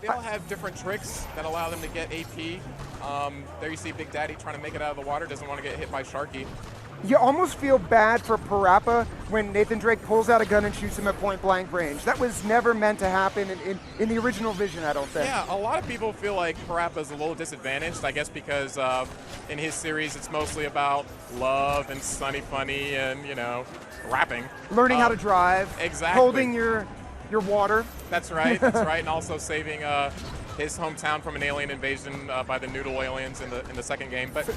They all have different tricks that allow them to get AP. There you see Big Daddy trying to make it out of the water, doesn't want to get hit by Sharky. You almost feel bad for Parappa when Nathan Drake pulls out a gun and shoots him at point blank range. That was never meant to happen in the original vision, I don't think. Yeah, a lot of people feel like Parappa's a little disadvantaged, I guess because in his series it's mostly about love and sunny funny and, you know, rapping. Learning how to drive. Exactly. Holding your water. That's right, that's right, and also saving his hometown from an alien invasion by the Noodle aliens in the second game. But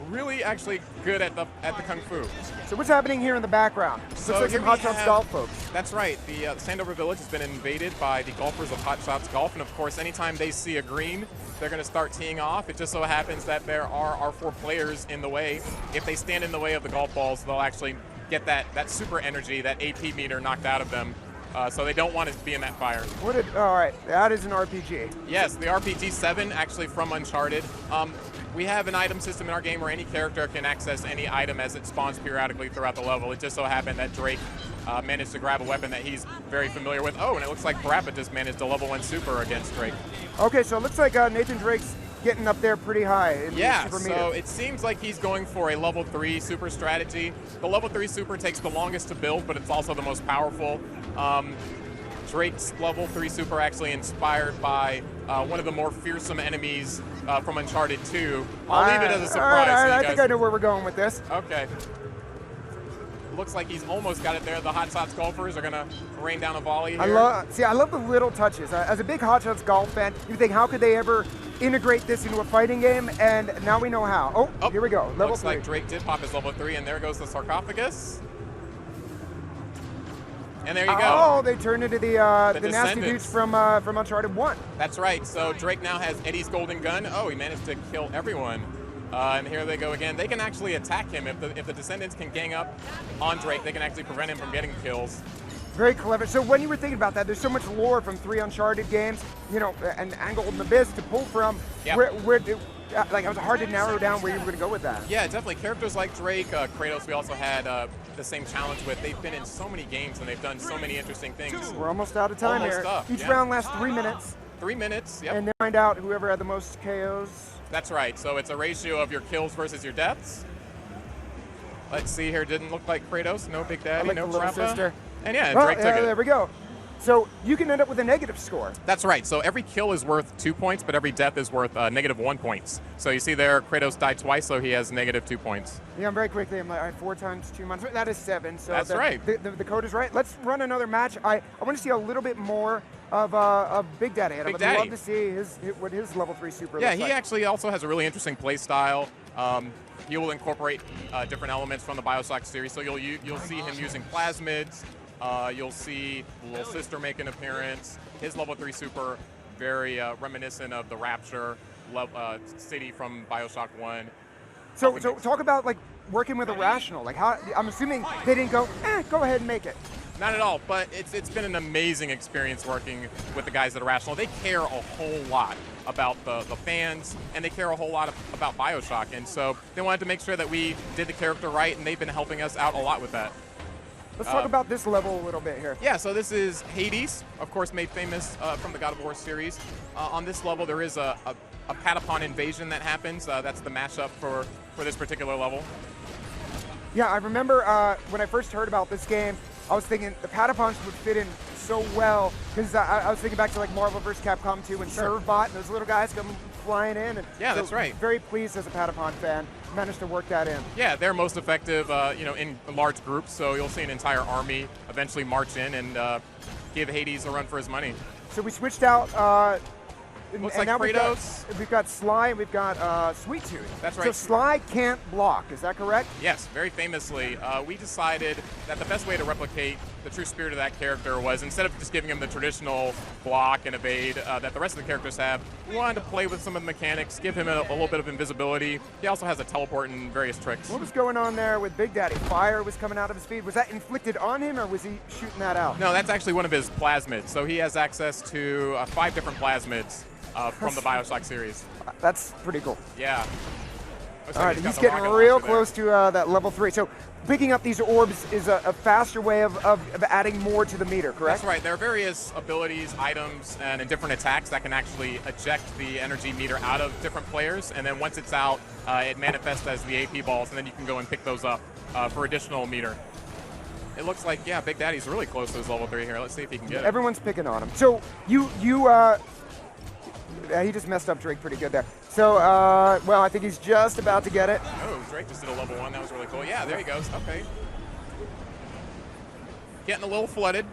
really actually good at the Kung Fu. So what's happening here in the background? So looks like some Hot Shots Golf folks. That's right. The Sandover Village has been invaded by the golfers of Hot Shots Golf, and of course, anytime they see a green, they're going to start teeing off. It just so happens that there are our 4 players in the way. If they stand in the way of the golf balls, they'll actually get that super energy, that AP meter knocked out of them. So they don't want to be in that fire. All right, that is an RPG. Yes, the RPG 7, actually from Uncharted. We have an item system in our game where any character can access any item as it spawns periodically throughout the level. It just so happened that Drake managed to grab a weapon that he's very familiar with. Oh, and it looks like Parappa just managed a level 1 super against Drake. Okay, so it looks like Nathan Drake's getting up there pretty high in the super meter. So it seems like he's going for a level 3 super strategy. The level 3 super takes the longest to build, but it's also the most powerful. Drake's level 3 super actually inspired by one of the more fearsome enemies from Uncharted 2. I'll leave it as a surprise. All right, I think I know where we're going with this. Okay. Looks like he's almost got it there. The Hot Shots golfers are going to rain down a volley here. I love the little touches. As a big Hot Shots golf fan, you think, how could they ever integrate this into a fighting game? And now we know how. Oh, here we go. Level 3. Looks like Drake did pop his level 3, and there goes the sarcophagus. And there you go. Oh, they turned into the nasty dudes from Uncharted 1. That's right. So Drake now has Eddie's golden gun. Oh, he managed to kill everyone. And here they go again. They can actually attack him. If the Descendants can gang up on Drake, they can actually prevent him from getting kills. Very clever. So when you were thinking about that, there's so much lore from 3 Uncharted games, you know, and Golden Abyss to pull from. Yep. Like, it was hard to narrow down where you were going to go with that. Yeah, definitely. Characters like Drake, Kratos, we also had the same challenge with. They've been in so many games and they've done so many interesting things. We're almost out of time here. Each round lasts 3 minutes. 3 minutes, yep. And then find out whoever had the most KOs. That's right. So it's a ratio of your kills versus your deaths. Let's see here. Didn't look like Kratos. No Big Daddy, no little Parappa. sister. And yeah, Drake took it. There we go. So you can end up with a negative score. That's right. So every kill is worth 2 points, but every death is worth negative 1 points. So you see there, Kratos died twice, so he has negative 2 points. Yeah, I'm very quickly. I'm like, all right, 4 times 2 months. That is 7. So that's right. The code is right. Let's run another match. I want to see a little bit more of Big Daddy. And I would love to see what his level 3 super looks like. Yeah, he actually also has a really interesting play style. He will incorporate different elements from the BioShock series. So you'll see him using plasmids. You'll see Little Sister make an appearance. His level 3 super, very reminiscent of the Rapture city from BioShock 1. So talk about like working with Irrational. Like how I'm assuming they didn't go, go ahead and make it. Not at all, but it's been an amazing experience working with the guys at Irrational. They care a whole lot about the fans, and they care a whole lot about BioShock, and so they wanted to make sure that we did the character right, and they've been helping us out a lot with that. Let's talk about this level a little bit here. Yeah, so this is Hades, of course made famous from the God of War series. On this level, there is a Patapon invasion that happens. That's the mashup for this particular level. Yeah, I remember when I first heard about this game, I was thinking the Patapons would fit in so well, because I was thinking back to like Marvel vs. Capcom 2 and Servbot, and those little guys come flying in. And yeah, so that's right. Very pleased as a Patapon fan, managed to work that in. Yeah, they're most effective, in large groups. So you'll see an entire army eventually march in and give Hades a run for his money. So we switched out. Looks like Kratos. We've got Sly and we've got Sweet Tooth. That's right. So Sly can't block, is that correct? Yes, very famously. We decided that the best way to replicate the true spirit of that character was, instead of just giving him the traditional block and evade that the rest of the characters have, we wanted to play with some of the mechanics, give him a little bit of invisibility. He also has a teleport and various tricks. What was going on there with Big Daddy? Fire was coming out of his feet. Was that inflicted on him, or was he shooting that out? No, that's actually one of his plasmids. So he has access to 5 different plasmids from the BioShock series. That's pretty cool. Yeah. Looks All like right, got he's the getting rocket real launcher there. close to that level 3. So picking up these orbs is a faster way of adding more to the meter, correct? That's right. There are various abilities, items, and different attacks that can actually eject the energy meter out of different players, and then once it's out, it manifests as the AP balls, and then you can go and pick those up for additional meter. It looks like, yeah, Big Daddy's really close to his level 3 here. Let's see if he can get it. Everyone's picking on him. So he just messed up Drake pretty good there. So, well, I think he's just about to get it. Oh, Drake just did a level 1. That was really cool. Yeah, there he goes. Okay. Getting a little flooded.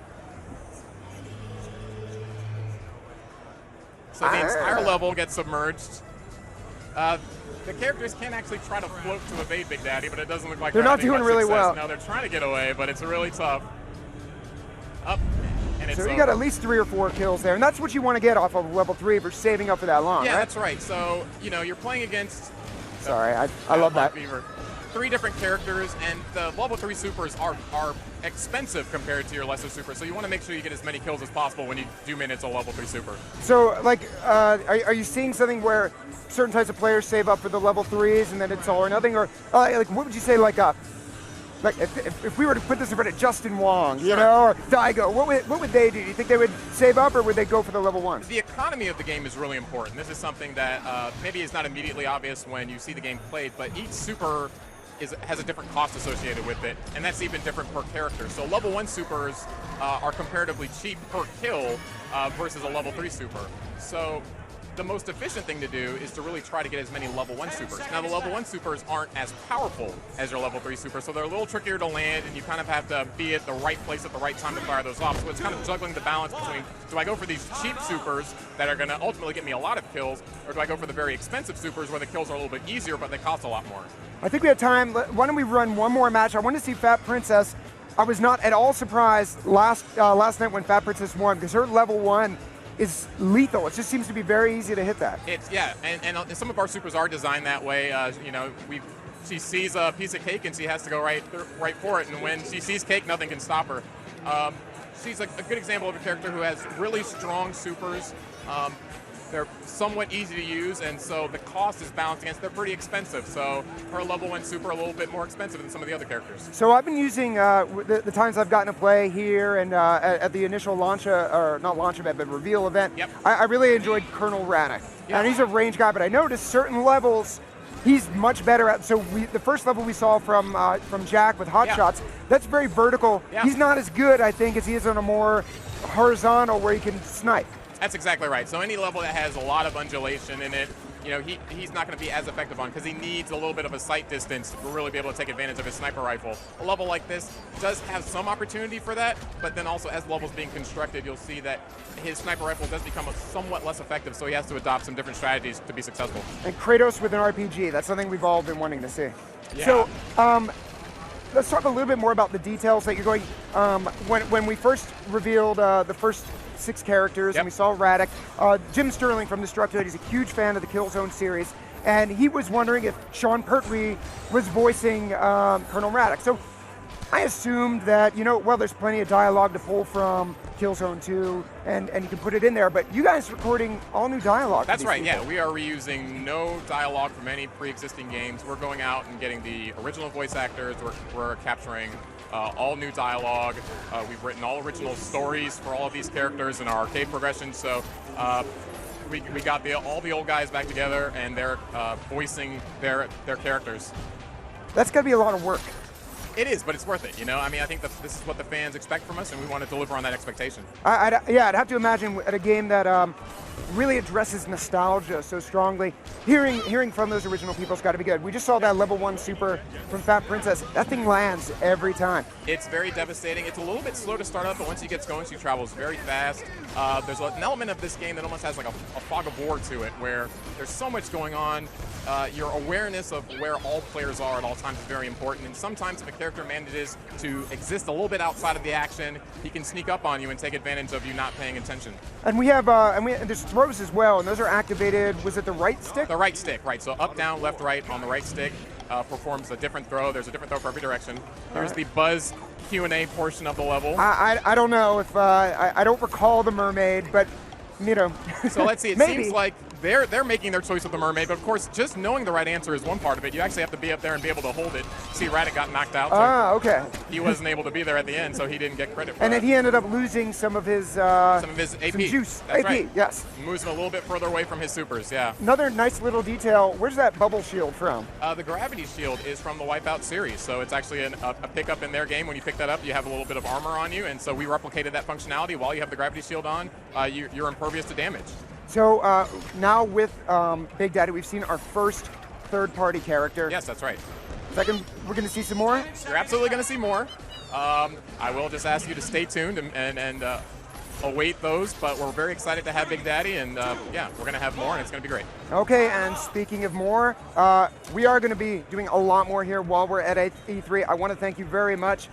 So the entire level gets submerged. The characters can actually try to float to evade Big Daddy, but it doesn't look like they're not having doing much really success. well. No, they're trying to get away, but it's really tough. Up, and it's So you over. got at least 3 or 4 kills there, and that's what you want to get off of level 3 for saving up for that long, Yeah, right? that's right. So, you know, you're playing against... Sorry, I love that. Fever. 3 different characters, and the level 3 supers are expensive compared to your lesser supers, so you want to make sure you get as many kills as possible when you do manage a level 3 super. So, like, are you seeing something where certain types of players save up for the level 3s and then it's all or nothing? Or, like, what would you say, like if we were to put this in front of Justin Wong, you know, or Daigo, what would they do? Do you think they would save up, or would they go for the level 1s? The economy of the game is really important. This is something that maybe is not immediately obvious when you see the game played, but each super has a different cost associated with it, and that's even different per character. So level 1 supers are comparatively cheap per kill versus a level 3 super. So the most efficient thing to do is to really try to get as many level 1 supers. Now, the level 1 supers aren't as powerful as your level 3 supers, so they're a little trickier to land, and you kind of have to be at the right place at the right time to fire those off. So it's kind of juggling the balance between, do I go for these cheap supers that are going to ultimately get me a lot of kills, or do I go for the very expensive supers where the kills are a little bit easier, but they cost a lot more? I think we have time. Why don't we run one more match? I want to see Fat Princess. I was not at all surprised last night when Fat Princess won, because her level 1 is lethal. It just seems to be very easy to hit that. It's, yeah, and some of our supers are designed that way. You know, she sees a piece of cake and she has to go right for it, and when she sees cake, nothing can stop her. She's a good example of a character who has really strong supers. They're somewhat easy to use, and so the cost is balanced against. They're pretty expensive, so her level 1 super a little bit more expensive than some of the other characters. So I've been using the times I've gotten to play here and at the initial launch, or not launch event, but reveal event. Yep. I really enjoyed Colonel Radek. Yeah. And he's a range guy, but I noticed certain levels he's much better at. So the first level we saw from Jack with hot shots, that's very vertical. Yeah. He's not as good, I think, as he is on a more horizontal where he can snipe. That's exactly right. So any level that has a lot of undulation in it, you know, he's not going to be as effective on, because he needs a little bit of a sight distance to really be able to take advantage of his sniper rifle. A level like this does have some opportunity for that, but then also as levels being constructed, you'll see that his sniper rifle does become somewhat less effective, so he has to adopt some different strategies to be successful. And Kratos with an RPG, that's something we've all been wanting to see. Yeah. So, let's talk a little bit more about the details that you're going. When we first revealed the first 6 characters, and we saw Radek, Jim Sterling from Destructoid, he's a huge fan of the Killzone series, and he was wondering if Sean Pertwee was voicing Colonel Radek. So I assumed that, you know, well, there's plenty of dialogue to pull from Killzone 2, and you can put it in there, but you guys recording all new dialogue. That's right, yeah. We are reusing no dialogue from any pre-existing games. We're going out and getting the original voice actors. We're capturing all new dialogue. We've written all original stories for all of these characters in our arcade progression, so we got all the old guys back together, and they're voicing their characters. That's got to be a lot of work. It is, but it's worth it, you know? I mean, I think that this is what the fans expect from us, and we want to deliver on that expectation. I'd have to imagine at a game that really addresses nostalgia so strongly, hearing from those original people's got to be good. We just saw that level 1 super from Fat Princess. That thing lands every time. It's very devastating. It's a little bit slow to start up, but once she gets going, she travels very fast. There's an element of this game that almost has like a fog of war to it, where there's so much going on. Your awareness of where all players are at all times is very important, and sometimes if a character manages to exist a little bit outside of the action, he can sneak up on you and take advantage of you not paying attention. And we have there's throws as well, and those are activated. Was it the right stick? The right stick, right. So up, down, left, right on the right stick performs a different throw. There's a different throw for every direction. Here's the Buzz Q&A portion of the level. I don't know if I don't recall the mermaid, but you know. So let's see. It Maybe. seems like they're making their choice with the mermaid, but of course, just knowing the right answer is one part of it. You actually have to be up there and be able to hold it. See, Radek got knocked out. So okay. He wasn't able to be there at the end, so he didn't get credit for And that. then he ended up losing some of his AP. some juice. That's AP, right. yes. Moves him a little bit further away from his supers, yeah. Another nice little detail. Where's that bubble shield from? The gravity shield is from the Wipeout series, so it's actually a pickup in their game. When you pick that up, you have a little bit of armor on you, and so we replicated that functionality. While you have the gravity shield on, you're impervious to damage. So now with Big Daddy, we've seen our first third-party character. Yes, that's right. Second, we're going to see some more? You're absolutely going to see more. I will just ask you to stay tuned and await those, but we're very excited to have Big Daddy, and yeah, we're going to have more, and it's going to be great. Okay, and speaking of more, we are going to be doing a lot more here while we're at E3. I want to thank you very much.